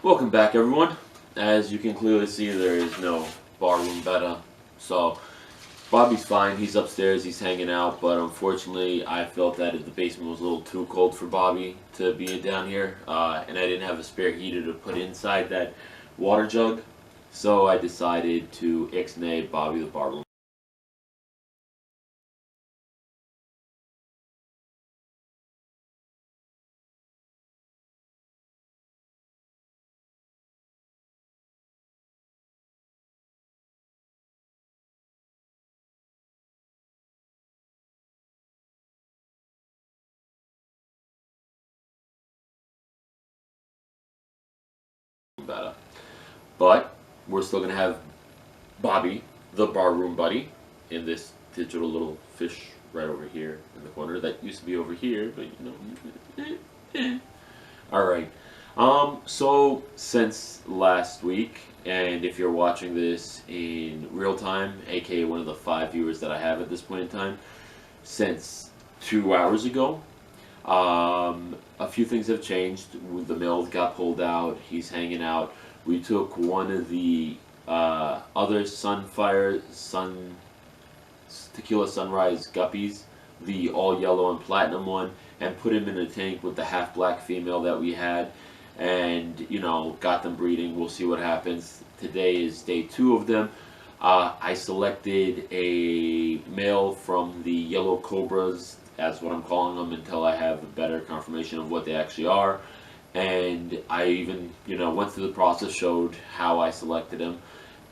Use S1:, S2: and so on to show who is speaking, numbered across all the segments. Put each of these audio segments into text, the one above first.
S1: Welcome back, everyone. As you can clearly see, there is no barroom beta. So, Bobby's fine. He's upstairs. He's hanging out. But unfortunately, I felt that the basement was a little too cold for Bobby to be down here. And I didn't have a spare heater to put inside that water jug. So I decided to ixnay Bobby the barroom beta. But we're still going to have Bobby, the barroom buddy, in this digital little fish right over here in the corner. That used to be over here, but you know. Alright. So since last week, and if you're watching this in real time, aka one of the 5 viewers that I have at this point in time, since 2 hours ago, a few things have changed. The mill got pulled out. He's hanging out. We took one of the other Tequila Sunrise guppies, the all yellow and platinum one, and put him in a tank with the half black female that we had, and got them breeding. We'll see what happens. Today is day 2 of them. I selected a male from the yellow cobras, that's what I'm calling them, until I have a better confirmation of what they actually are. And I even went through the process, showed how I selected him,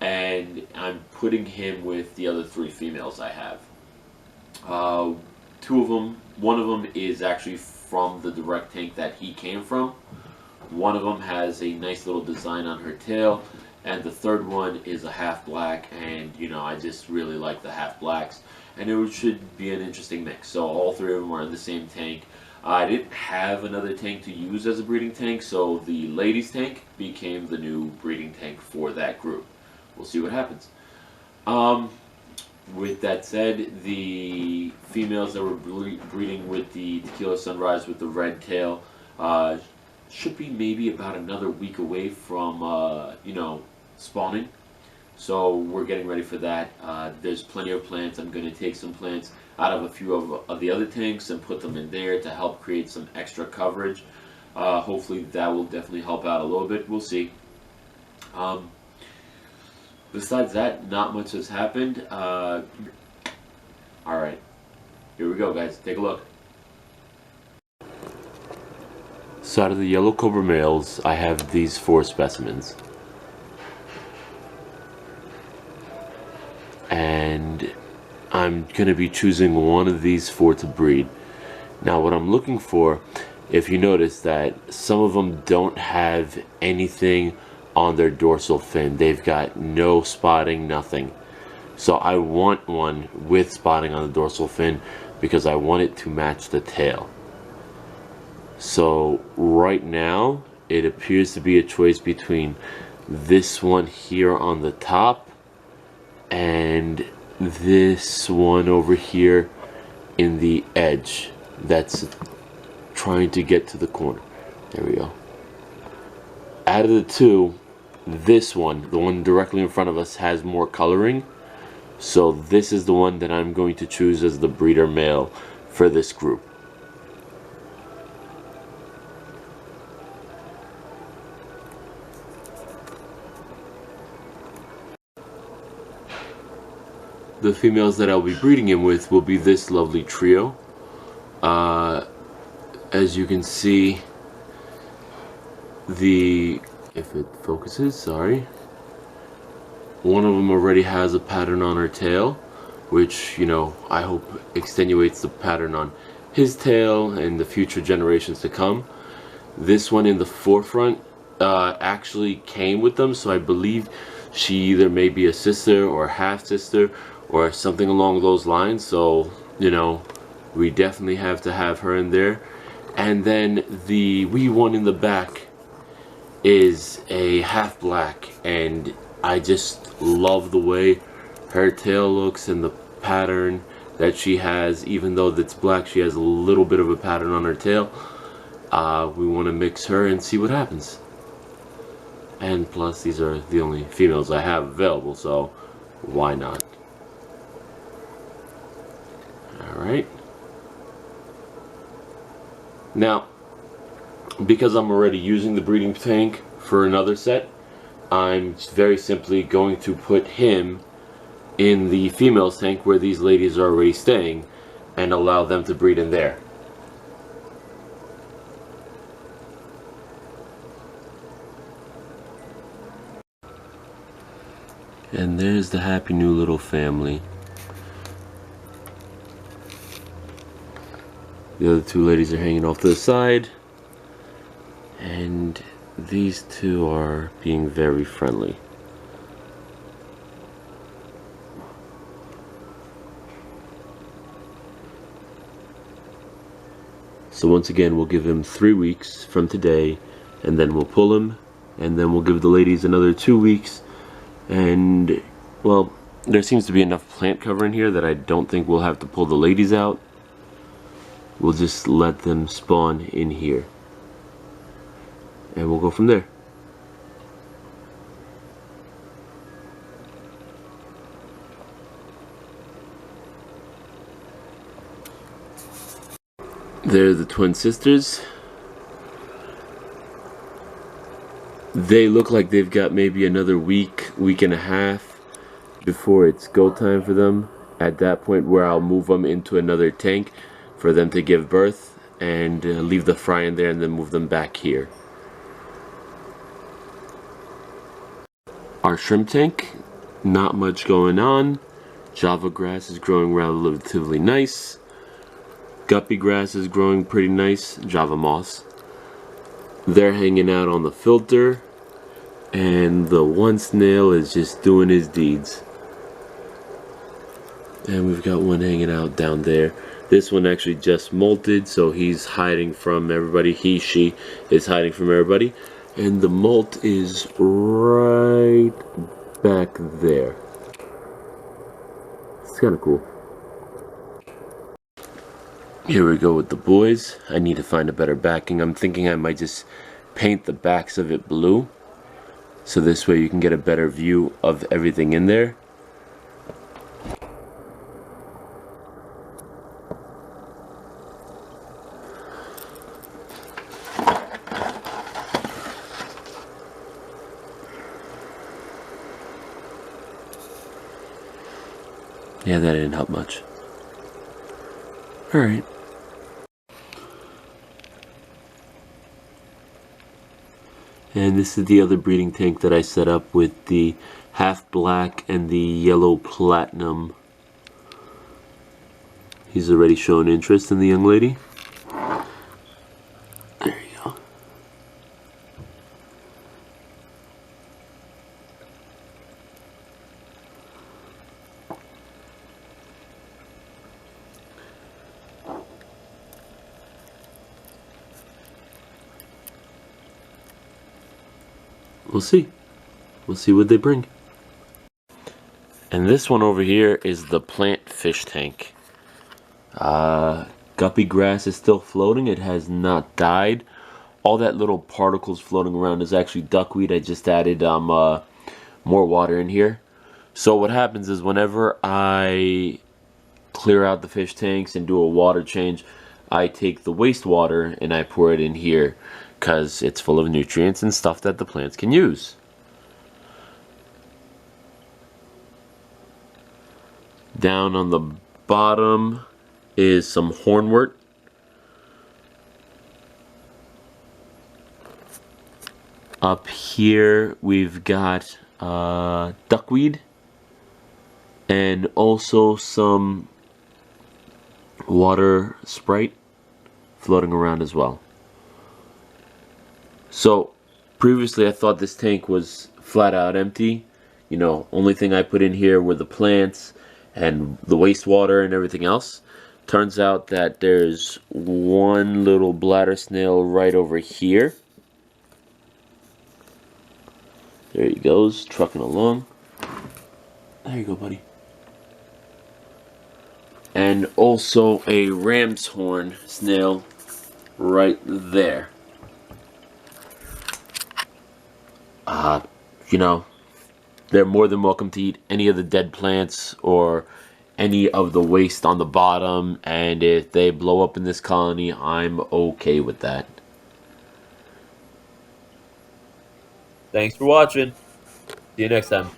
S1: and I'm putting him with the other 3 females I have. 2 of them, one of them is actually from the direct tank that he came from. One of them has a nice little design on her tail, and the third one is a half black, and I just really like the half blacks, and it should be an interesting mix. So all 3 of them are in the same tank. I didn't have another tank to use as a breeding tank, so the ladies tank became the new breeding tank for that group. We'll see what happens. With that said, the females that were breeding with the Tequila Sunrise with the red tail should be maybe about another week away from spawning. So we're getting ready for that. There's plenty of plants. I'm going to take some plants out of a few of the other tanks and put them in there to help create some extra coverage. Hopefully that will definitely help out a little bit. We'll see. Besides that, not much has happened. Alright, here we go, guys. Take a look. So out of the yellow cobra males, I have these 4 specimens. And I'm going to be choosing one of these 4 to breed. Now what I'm looking for, if you notice that some of them don't have anything on their dorsal fin. They've got no spotting, nothing. So I want one with spotting on the dorsal fin because I want it to match the tail. So right now it appears to be a choice between this one here on the top and this one over here in the edge that's trying to get to the corner. There we go. Out of the 2, this one, the one directly in front of us, has more coloring. So this is the one that I'm going to choose as the breeder male for this group. The females that I'll be breeding him with will be this lovely trio. As you can see, if it focuses, sorry. One of them already has a pattern on her tail, which, I hope extenuates the pattern on his tail and the future generations to come. This one in the forefront actually came with them, so I believe she either may be a sister or half-sister or something along those lines. So, we definitely have to have her in there. And then the wee one in the back is a half black, and I just love the way her tail looks and the pattern that she has. Even though it's black, she has a little bit of a pattern on her tail. We want to mix her and see what happens. And plus, these are the only females I have available, so why not? Alright. Now, because I'm already using the breeding tank for another set, I'm very simply going to put him in the females tank where these ladies are already staying and allow them to breed in there. And there's the happy new little family. The other two ladies are hanging off to the side, and these two are being very friendly. So once again, we'll give him 3 weeks from today, and then we'll pull him, and then we'll give the ladies another 2 weeks. And, well, there seems to be enough plant cover in here that I don't think we'll have to pull the ladies out. We'll just let them spawn in here. And we'll go from there. They're the twin sisters. They look like they've got maybe another week, week and a half before it's go time for them. At that point where I'll move them into another tank for them to give birth and leave the fry in there and then move them back here. Our shrimp tank, not much going on. Java grass is growing relatively nice. Guppy grass is growing pretty nice. Java moss. They're hanging out on the filter, and the one snail is just doing his deeds. And we've got one hanging out down there. This one actually just molted, so he's hiding from everybody. She is hiding from everybody. And the molt is right back there. It's kind of cool. Here we go with the boys. I need to find a better backing. I'm thinking I might just paint the backs of it blue, so this way you can get a better view of everything in there. Yeah, that didn't help much. Alright. And this is the other breeding tank that I set up with the half black and the yellow platinum. He's already shown interest in the young lady. There you go. We'll see. We'll see what they bring. And this one over here is the plant fish tank. Guppy grass is still floating. It has not died. All that little particles floating around is actually duckweed. I just added more water in here. So what happens is whenever I clear out the fish tanks and do a water change, I take the wastewater and I pour it in here, because it's full of nutrients and stuff that the plants can use. Down on the bottom is some hornwort. Up here we've got duckweed and also some water sprite floating around as well. So previously I thought this tank was flat out empty. You know, only thing I put in here were the plants and the wastewater and everything else. Turns out that there's one little bladder snail right over here. There he goes, trucking along. There you go, buddy. And also a ram's horn snail right there. You know, they're more than welcome to eat any of the dead plants or any of the waste on the bottom, and if they blow up in this colony, I'm okay with that.
S2: Thanks for watching. See you next time.